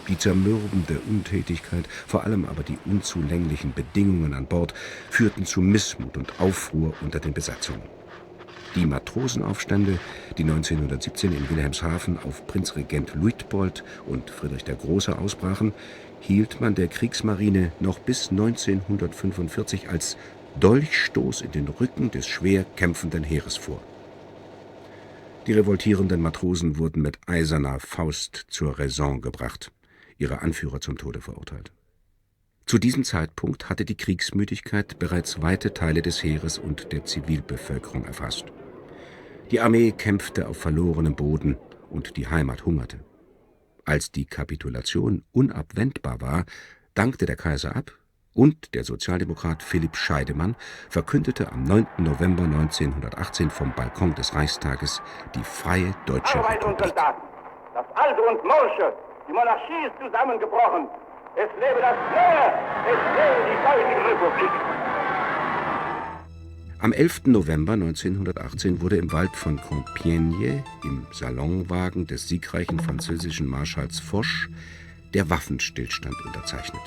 Die zermürbende Untätigkeit, vor allem aber die unzulänglichen Bedingungen an Bord, führten zu Missmut und Aufruhr unter den Besatzungen. Die Matrosenaufstände, die 1917 in Wilhelmshaven auf Prinzregent Luitpold und Friedrich der Große ausbrachen, hielt man der Kriegsmarine noch bis 1945 als Dolchstoß in den Rücken des schwer kämpfenden Heeres vor. Die revoltierenden Matrosen wurden mit eiserner Faust zur Raison gebracht, ihre Anführer zum Tode verurteilt. Zu diesem Zeitpunkt hatte die Kriegsmüdigkeit bereits weite Teile des Heeres und der Zivilbevölkerung erfasst. Die Armee kämpfte auf verlorenem Boden und die Heimat hungerte. Als die Kapitulation unabwendbar war, dankte der Kaiser ab und der Sozialdemokrat Philipp Scheidemann verkündete am 9. November 1918 vom Balkon des Reichstages die freie Deutsche Arbeit und Republik. Soldaten, das Alte und Morsche, die Monarchie ist zusammengebrochen. Es lebe das Neue, es lebe die Deutsche Republik. Am 11. November 1918 wurde im Wald von Compiègne, im Salonwagen des siegreichen französischen Marschalls Foch, der Waffenstillstand unterzeichnet.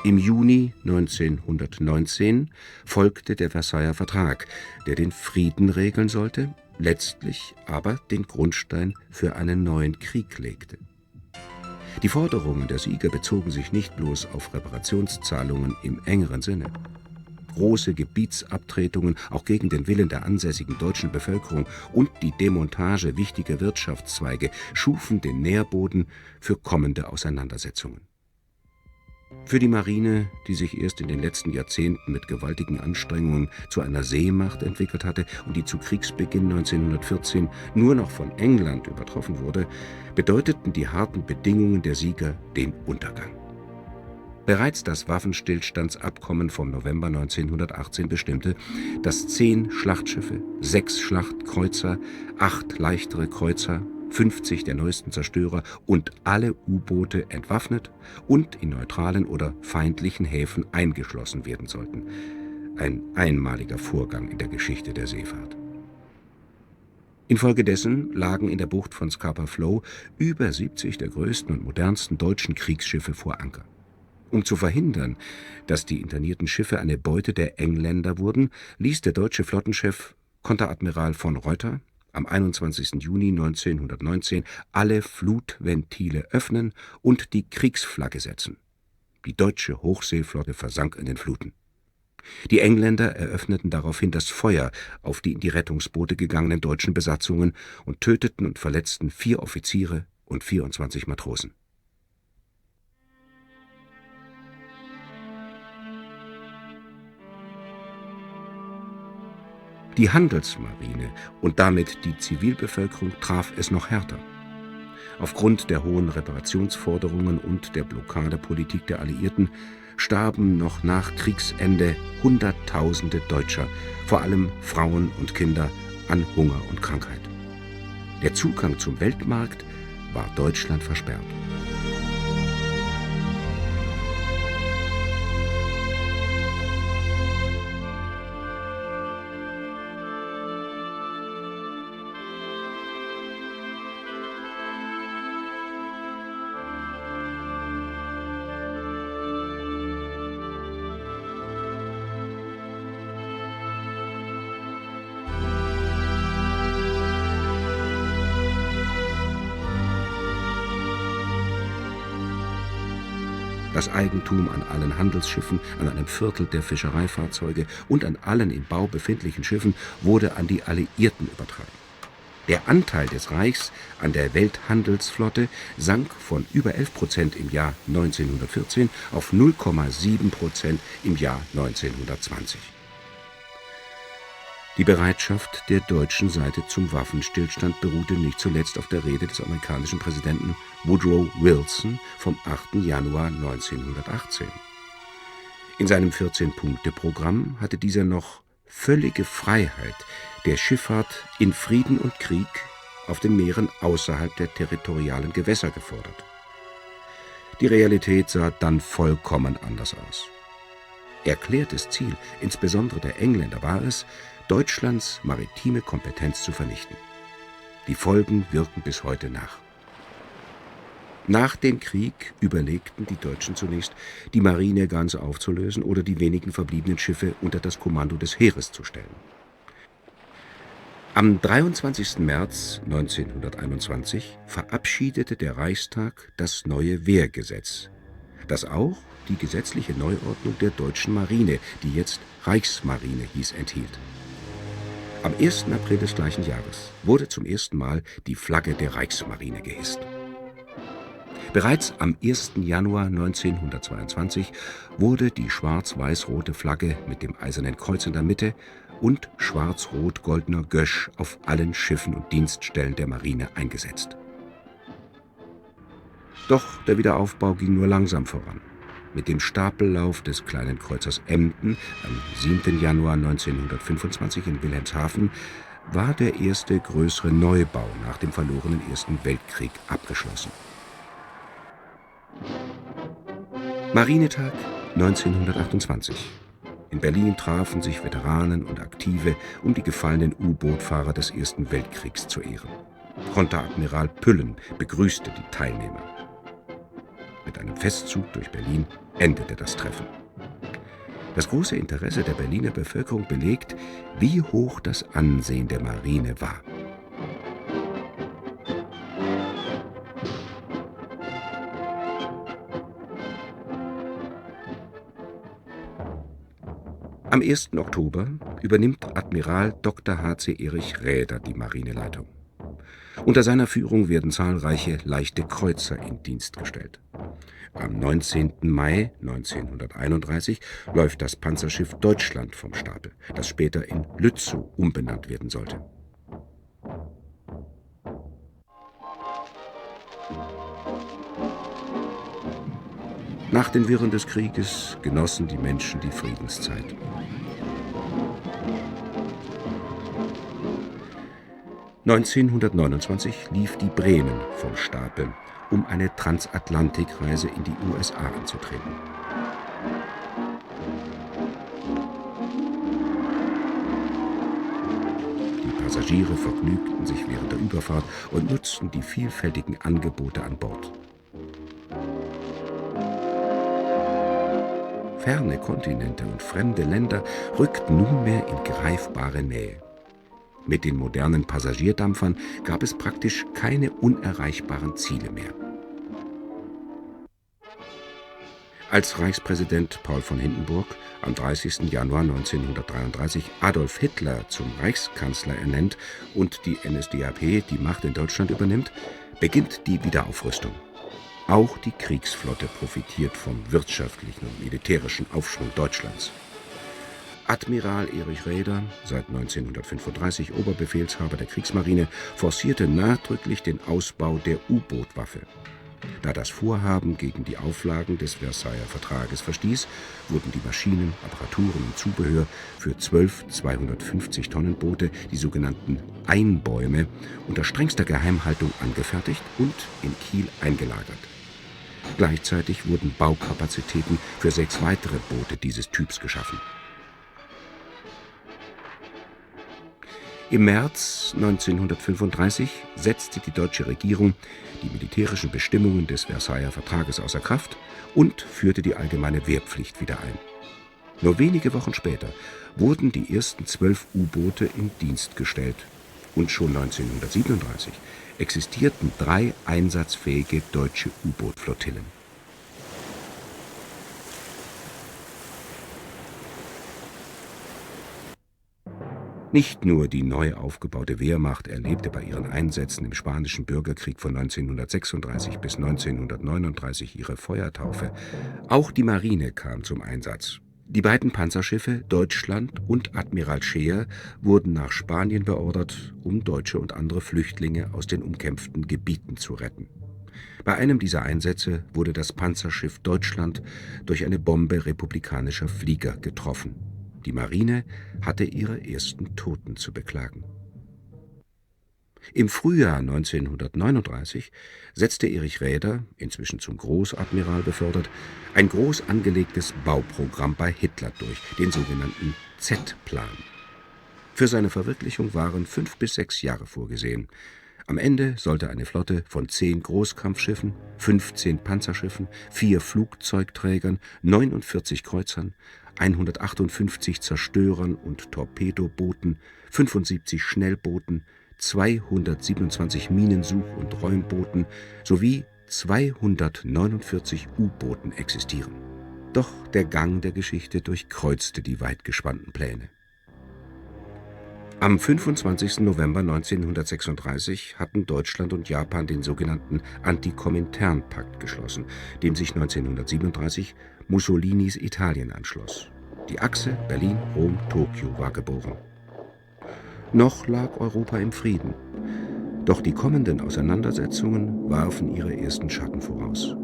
Im Juni 1919 folgte der Versailler Vertrag, der den Frieden regeln sollte, letztlich aber den Grundstein für einen neuen Krieg legte. Die Forderungen der Sieger bezogen sich nicht bloß auf Reparationszahlungen im engeren Sinne. Große Gebietsabtretungen, auch gegen den Willen der ansässigen deutschen Bevölkerung, und die Demontage wichtiger Wirtschaftszweige schufen den Nährboden für kommende Auseinandersetzungen. Für die Marine, die sich erst in den letzten Jahrzehnten mit gewaltigen Anstrengungen zu einer Seemacht entwickelt hatte und die zu Kriegsbeginn 1914 nur noch von England übertroffen wurde, bedeuteten die harten Bedingungen der Sieger den Untergang. Bereits das Waffenstillstandsabkommen vom November 1918 bestimmte, dass 10 Schlachtschiffe, 6 Schlachtkreuzer, 8 leichtere Kreuzer, 50 der neuesten Zerstörer und alle U-Boote entwaffnet und in neutralen oder feindlichen Häfen eingeschlossen werden sollten. Ein einmaliger Vorgang in der Geschichte der Seefahrt. Infolgedessen lagen in der Bucht von Scapa Flow über 70 der größten und modernsten deutschen Kriegsschiffe vor Anker. Um zu verhindern, dass die internierten Schiffe eine Beute der Engländer wurden, ließ der deutsche Flottenchef Konteradmiral von Reuter am 21. Juni 1919 alle Flutventile öffnen und die Kriegsflagge setzen. Die deutsche Hochseeflotte versank in den Fluten. Die Engländer eröffneten daraufhin das Feuer auf die in die Rettungsboote gegangenen deutschen Besatzungen und töteten und verletzten 4 Offiziere und 24 Matrosen. Die Handelsmarine und damit die Zivilbevölkerung traf es noch härter. Aufgrund der hohen Reparationsforderungen und der Blockadepolitik der Alliierten starben noch nach Kriegsende Hunderttausende Deutscher, vor allem Frauen und Kinder, an Hunger und Krankheit. Der Zugang zum Weltmarkt war Deutschland versperrt. Das Eigentum an allen Handelsschiffen, an einem Viertel der Fischereifahrzeuge und an allen im Bau befindlichen Schiffen wurde an die Alliierten übertragen. Der Anteil des Reichs an der Welthandelsflotte sank von über 11% im Jahr 1914 auf 0,7% im Jahr 1920. Die Bereitschaft der deutschen Seite zum Waffenstillstand beruhte nicht zuletzt auf der Rede des amerikanischen Präsidenten Woodrow Wilson vom 8. Januar 1918. In seinem 14-Punkte-Programm hatte dieser noch völlige Freiheit der Schifffahrt in Frieden und Krieg auf den Meeren außerhalb der territorialen Gewässer gefordert. Die Realität sah dann vollkommen anders aus. Erklärtes Ziel, insbesondere der Engländer, war es, Deutschlands maritime Kompetenz zu vernichten. Die Folgen wirken bis heute nach. Nach dem Krieg überlegten die Deutschen zunächst, die Marine ganz aufzulösen oder die wenigen verbliebenen Schiffe unter das Kommando des Heeres zu stellen. Am 23. März 1921 verabschiedete der Reichstag das neue Wehrgesetz, das auch die gesetzliche Neuordnung der deutschen Marine, die jetzt Reichsmarine hieß, enthielt. Am 1. April des gleichen Jahres wurde zum ersten Mal die Flagge der Reichsmarine gehisst. Bereits am 1. Januar 1922 wurde die schwarz-weiß-rote Flagge mit dem Eisernen Kreuz in der Mitte und schwarz-rot-goldener Gösch auf allen Schiffen und Dienststellen der Marine eingesetzt. Doch der Wiederaufbau ging nur langsam voran. Mit dem Stapellauf des kleinen Kreuzers Emden am 7. Januar 1925 in Wilhelmshaven war der erste größere Neubau nach dem verlorenen Ersten Weltkrieg abgeschlossen. Marinetag 1928. In Berlin trafen sich Veteranen und Aktive, um die gefallenen U-Boot-Fahrer des Ersten Weltkriegs zu ehren. Konteradmiral Püllen begrüßte die Teilnehmer. Mit einem Festzug durch Berlin endete das Treffen. Das große Interesse der Berliner Bevölkerung belegt, wie hoch das Ansehen der Marine war. Am 1. Oktober übernimmt Admiral Dr. H.C. Erich Räder die Marineleitung. Unter seiner Führung werden zahlreiche leichte Kreuzer in Dienst gestellt. Am 19. Mai 1931 läuft das Panzerschiff Deutschland vom Stapel, das später in Lützow umbenannt werden sollte. Nach den Wirren des Krieges genossen die Menschen die Friedenszeit. (1929) lief die Bremen vom Stapel, um eine Transatlantikreise in die USA anzutreten. Die Passagiere vergnügten sich während der Überfahrt und nutzten die vielfältigen Angebote an Bord. Ferne Kontinente und fremde Länder rückten nunmehr in greifbare Nähe. Mit den modernen Passagierdampfern gab es praktisch keine unerreichbaren Ziele mehr. Als Reichspräsident Paul von Hindenburg am 30. Januar 1933 Adolf Hitler zum Reichskanzler ernennt und die NSDAP die Macht in Deutschland übernimmt, beginnt die Wiederaufrüstung. Auch die Kriegsflotte profitiert vom wirtschaftlichen und militärischen Aufschwung Deutschlands. Admiral Erich Räder, seit 1935 Oberbefehlshaber der Kriegsmarine, forcierte nachdrücklich den Ausbau der U-Boot-Waffe. Da das Vorhaben gegen die Auflagen des Versailler Vertrages verstieß, wurden die Maschinen, Apparaturen und Zubehör für 12 250-Tonnen-Boote, die sogenannten Einbäume, unter strengster Geheimhaltung angefertigt und in Kiel eingelagert. Gleichzeitig wurden Baukapazitäten für 6 weitere Boote dieses Typs geschaffen. Im März 1935 setzte die deutsche Regierung die militärischen Bestimmungen des Versailler Vertrages außer Kraft und führte die allgemeine Wehrpflicht wieder ein. Nur wenige Wochen später wurden die ersten 12 U-Boote in Dienst gestellt und schon 1937 existierten 3 einsatzfähige deutsche U-Boot-Flottillen. Nicht nur die neu aufgebaute Wehrmacht erlebte bei ihren Einsätzen im Spanischen Bürgerkrieg von 1936 bis 1939 ihre Feuertaufe, auch die Marine kam zum Einsatz. Die beiden Panzerschiffe Deutschland und Admiral Scheer wurden nach Spanien beordert, um Deutsche und andere Flüchtlinge aus den umkämpften Gebieten zu retten. Bei einem dieser Einsätze wurde das Panzerschiff Deutschland durch eine Bombe republikanischer Flieger getroffen. Die Marine hatte ihre ersten Toten zu beklagen. Im Frühjahr 1939 setzte Erich Räder, inzwischen zum Großadmiral befördert, ein groß angelegtes Bauprogramm bei Hitler durch, den sogenannten Z-Plan. Für seine Verwirklichung waren 5 bis 6 Jahre vorgesehen. Am Ende sollte eine Flotte von 10 Großkampfschiffen, 15 Panzerschiffen, 4 Flugzeugträgern, 49 Kreuzern, 158 Zerstörern und Torpedobooten, 75 Schnellbooten, 227 Minensuch- und Räumbooten sowie 249 U-Booten existieren. Doch der Gang der Geschichte durchkreuzte die weit gespannten Pläne. Am 25. November 1936 hatten Deutschland und Japan den sogenannten Antikomintern-Pakt geschlossen, dem sich 1937 Mussolinis Italien anschloss. Die Achse Berlin-Rom-Tokio war geboren. Noch lag Europa im Frieden. Doch die kommenden Auseinandersetzungen warfen ihre ersten Schatten voraus.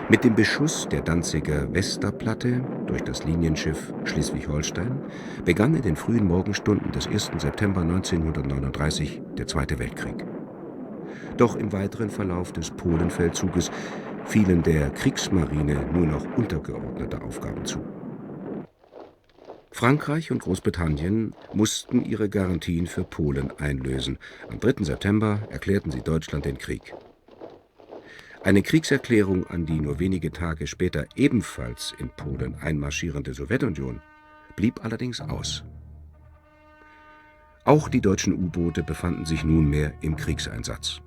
Mit dem Beschuss der Danziger Westerplatte durch das Linienschiff Schleswig-Holstein begann in den frühen Morgenstunden des 1. September 1939 der Zweite Weltkrieg. Doch im weiteren Verlauf des Polenfeldzuges fielen der Kriegsmarine nur noch untergeordnete Aufgaben zu. Frankreich und Großbritannien mussten ihre Garantien für Polen einlösen. Am 3. September erklärten sie Deutschland den Krieg. Eine Kriegserklärung an die nur wenige Tage später ebenfalls in Polen einmarschierende Sowjetunion blieb allerdings aus. Auch die deutschen U-Boote befanden sich nunmehr im Kriegseinsatz.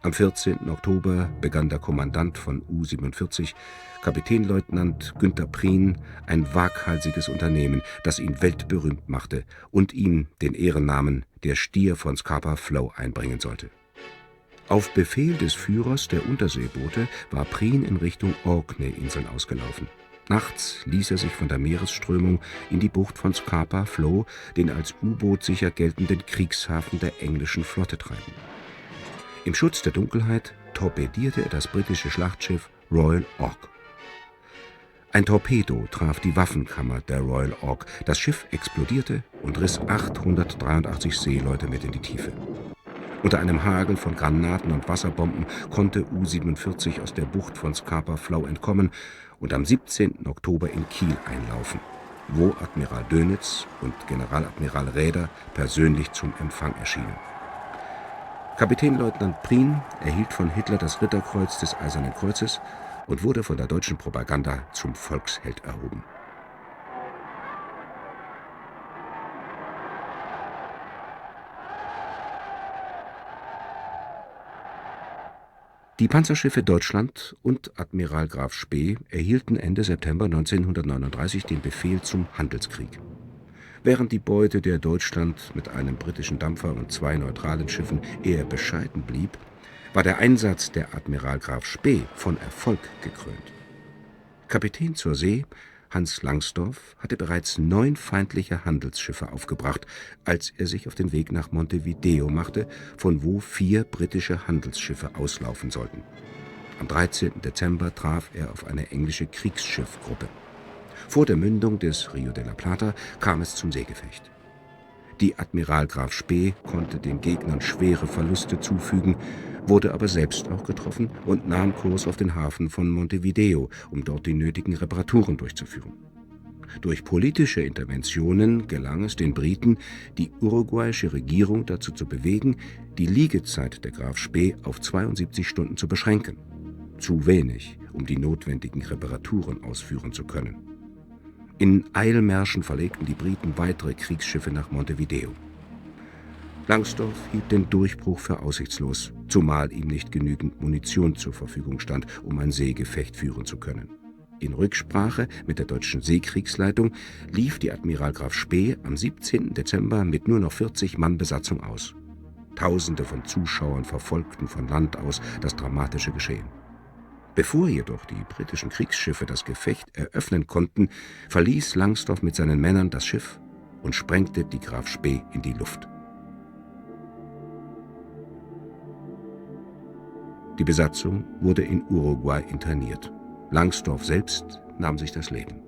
Am 14. Oktober begann der Kommandant von U-47, Kapitänleutnant Günther Prien, ein waghalsiges Unternehmen, das ihn weltberühmt machte und ihm den Ehrennamen der Stier von Scapa Flow einbringen sollte. Auf Befehl des Führers der Unterseeboote war Prien in Richtung Orkney-Inseln ausgelaufen. Nachts ließ er sich von der Meeresströmung in die Bucht von Scapa Flow, den als U-Boot sicher geltenden Kriegshafen der englischen Flotte, treiben. Im Schutz der Dunkelheit torpedierte er das britische Schlachtschiff Royal Ork. Ein Torpedo traf die Waffenkammer der Royal Ork. Das Schiff explodierte und riss 883 Seeleute mit in die Tiefe. Unter einem Hagel von Granaten und Wasserbomben konnte U-47 aus der Bucht von Scapa Flow entkommen und am 17. Oktober in Kiel einlaufen, wo Admiral Dönitz und Generaladmiral Raeder persönlich zum Empfang erschienen. Kapitänleutnant Prien erhielt von Hitler das Ritterkreuz des Eisernen Kreuzes und wurde von der deutschen Propaganda zum Volksheld erhoben. Die Panzerschiffe Deutschland und Admiral Graf Spee erhielten Ende September 1939 den Befehl zum Handelskrieg. Während die Beute der Deutschland mit einem britischen Dampfer und 2 neutralen Schiffen eher bescheiden blieb, war der Einsatz der Admiral Graf Spee von Erfolg gekrönt. Kapitän zur See Hans Langsdorff hatte bereits 9 feindliche Handelsschiffe aufgebracht, als er sich auf den Weg nach Montevideo machte, von wo 4 britische Handelsschiffe auslaufen sollten. Am 13. Dezember traf er auf eine englische Kriegsschiffgruppe. Vor der Mündung des Rio de la Plata kam es zum Seegefecht. Die Admiral Graf Spee konnte den Gegnern schwere Verluste zufügen, wurde aber selbst auch getroffen und nahm Kurs auf den Hafen von Montevideo, um dort die nötigen Reparaturen durchzuführen. Durch politische Interventionen gelang es den Briten, die uruguayische Regierung dazu zu bewegen, die Liegezeit der Graf Spee auf 72 Stunden zu beschränken. Zu wenig, um die notwendigen Reparaturen ausführen zu können. In Eilmärschen verlegten die Briten weitere Kriegsschiffe nach Montevideo. Langsdorff hielt den Durchbruch für aussichtslos, zumal ihm nicht genügend Munition zur Verfügung stand, um ein Seegefecht führen zu können. In Rücksprache mit der deutschen Seekriegsleitung lief die Admiral Graf Spee am 17. Dezember mit nur noch 40 Mann Besatzung aus. Tausende von Zuschauern verfolgten von Land aus das dramatische Geschehen. Bevor jedoch die britischen Kriegsschiffe das Gefecht eröffnen konnten, verließ Langsdorff mit seinen Männern das Schiff und sprengte die Graf Spee in die Luft. Die Besatzung wurde in Uruguay interniert. Langsdorff selbst nahm sich das Leben.